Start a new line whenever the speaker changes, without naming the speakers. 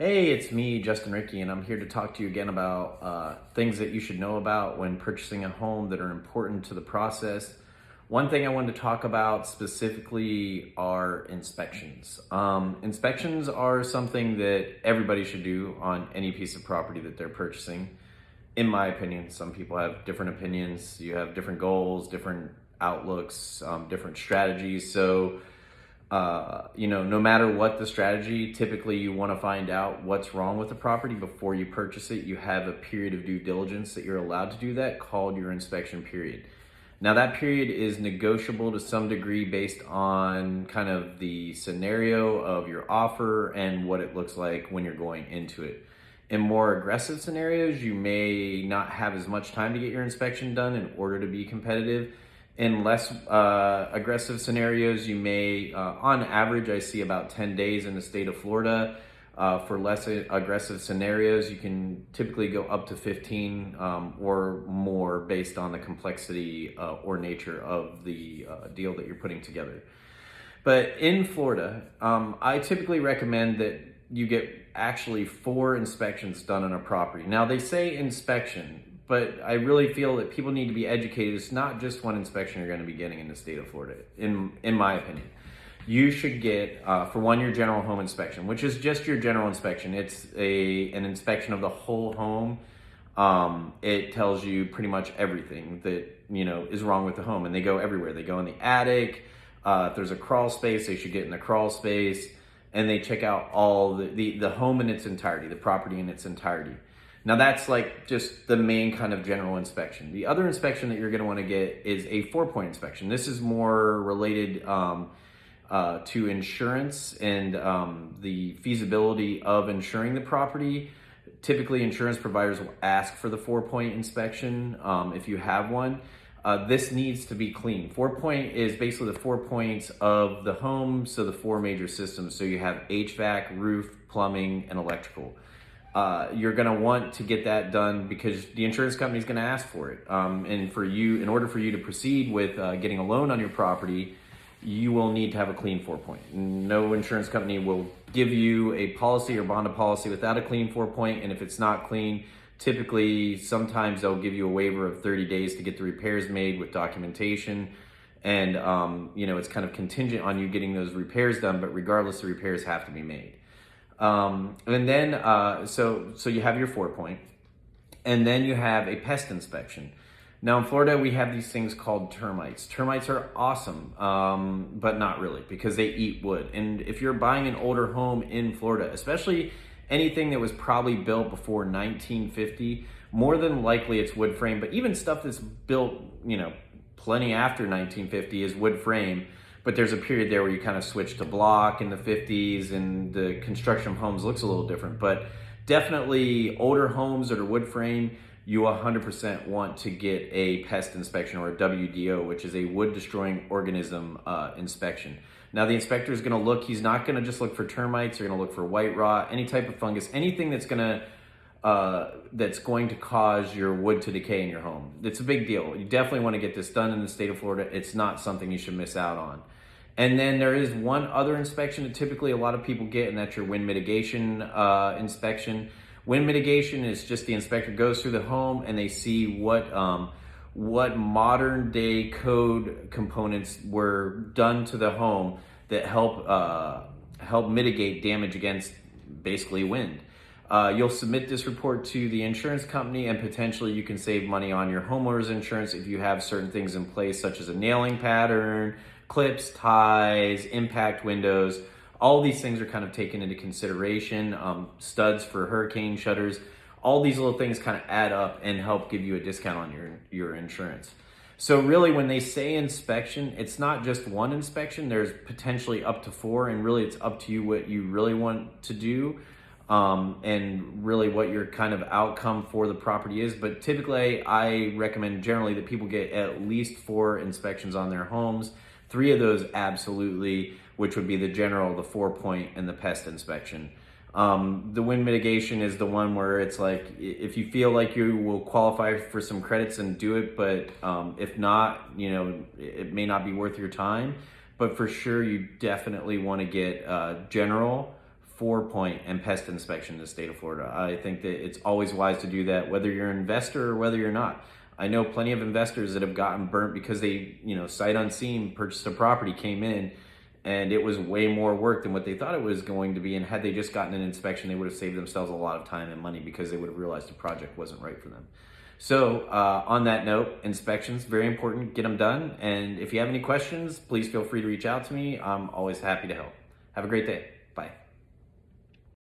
Hey, it's me, Justin Ricky, and I'm here to talk to you again about things that you should know about when purchasing a home that are important to the process. One thing I wanted to talk about specifically are inspections. Inspections are something that everybody should do on any piece of property that they're purchasing. In my opinion, some people have different opinions. You have different goals, different outlooks, different strategies. No matter what the strategy, typically you want to find out what's wrong with the property before you purchase it. You have a period of due diligence that you're allowed to do that called your inspection period. Now that period is negotiable to some degree based on kind of the scenario of your offer and what it looks like when you're going into it. In more aggressive scenarios, you may not have as much time to get your inspection done in order to be competitive. In less aggressive scenarios, you may, on average, I see about 10 days in the state of Florida. For less aggressive scenarios, you can typically go up to 15 or more based on the complexity or nature of the deal that you're putting together. But in Florida, I typically recommend that you get actually 4 inspections done on a property. Now, they say inspection, but I really feel that people need to be educated. It's not just one inspection you're going to be getting in the state of Florida, in my opinion. You should get, for one, your general home inspection, which is just your general inspection. It's an inspection of the whole home. It tells you pretty much everything that is wrong with the home, and they go everywhere. They go in the attic. If there's a crawl space, they should get in the crawl space, and they check out all the home in its entirety, the property in its entirety. Now that's like just the main kind of general inspection. The other inspection that you're going to want to get is a 4-point inspection. This is more related to insurance and the feasibility of insuring the property. Typically, insurance providers will ask for the 4-point inspection if you have one. This needs to be clean. 4-point is basically the 4 points of the home, so the 4 major systems. So you have HVAC, roof, plumbing, and electrical. You're going to want to get that done because the insurance company is going to ask for it. And in order for you to proceed with getting a loan on your property, you will need to have a clean 4-point. No insurance company will give you a policy or bond a policy without a clean 4-point. And if it's not clean, typically, sometimes they'll give you a waiver of 30 days to get the repairs made with documentation. And, it's kind of contingent on you getting those repairs done, but regardless, the repairs have to be made. So you have your 4-point, and then you have a pest inspection. Now in Florida, we have these things called termites. Termites are awesome, but not really, because they eat wood. And if you're buying an older home in Florida, especially anything that was probably built before 1950, more than likely it's wood frame, but even stuff that's built, plenty after 1950 is wood frame. But there's a period there where you kind of switch to block in the 50s and the construction of homes looks a little different. But definitely older homes that are wood frame, you 100% want to get a pest inspection or a WDO, which is a wood destroying organism inspection. Now the inspector is going to look, he's not going to just look for termites, they're going to look for white rot, any type of fungus, anything that's going to cause your wood to decay in your home. It's a big deal. You definitely want to get this done in the state of Florida. It's not something you should miss out on. And then there is one other inspection that typically a lot of people get, and that's your wind mitigation inspection. Wind mitigation is just the inspector goes through the home and they see what modern day code components were done to the home that help mitigate damage against basically wind. You'll submit this report to the insurance company, and potentially you can save money on your homeowner's insurance if you have certain things in place, such as a nailing pattern, clips, ties, impact windows. All these things are kind of taken into consideration. Studs for hurricane shutters. All these little things kind of add up and help give you a discount on your insurance. So really, when they say inspection, it's not just one inspection. There's potentially up to 4, and really it's up to you what you really want to do. And really what your kind of outcome for the property is. But typically, I recommend generally that people get at least 4 inspections on their homes. 3 of those absolutely, which would be the general, the 4-point, and the pest inspection. The wind mitigation is the one where it's like, if you feel like you will qualify for some credits, and do it, but if not, it may not be worth your time. But for sure, you definitely want to get general 4-point and pest inspection in the state of Florida. I think that it's always wise to do that, whether you're an investor or whether you're not. I know plenty of investors that have gotten burnt because they, sight unseen, purchased a property, came in, and it was way more work than what they thought it was going to be. And had they just gotten an inspection, they would have saved themselves a lot of time and money because they would have realized the project wasn't right for them. So on that note, inspections, very important, get them done. And if you have any questions, please feel free to reach out to me. I'm always happy to help. Have a great day.